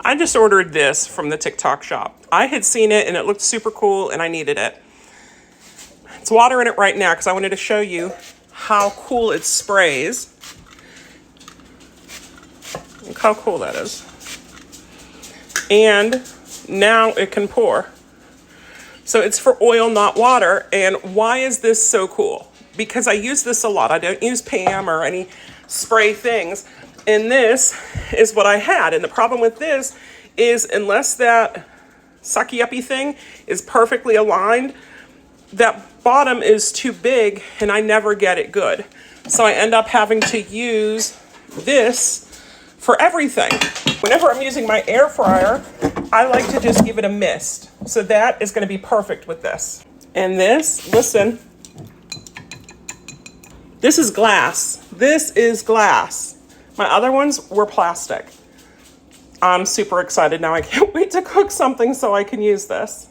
I just ordered this from the TikTok shop. I had seen it and it looked super cool and I needed it. It's water in it right now because I wanted to show you how cool it sprays. Look how cool that is. And now it can pour. So it's for oil, not water. And why is this so cool? Because I use this a lot. I don't use Pam or any spray things. And this is what I had. And the problem with this is unless that sucky uppy thing is perfectly aligned, that bottom is too big and I never get it good. So I end up having to use this for everything. Whenever I'm using my air fryer, I like to just give it a mist. So that is going to be perfect with this. And this, listen, this is glass. This is glass. My other ones were plastic. I'm super excited now. I can't wait to cook something so I can use this.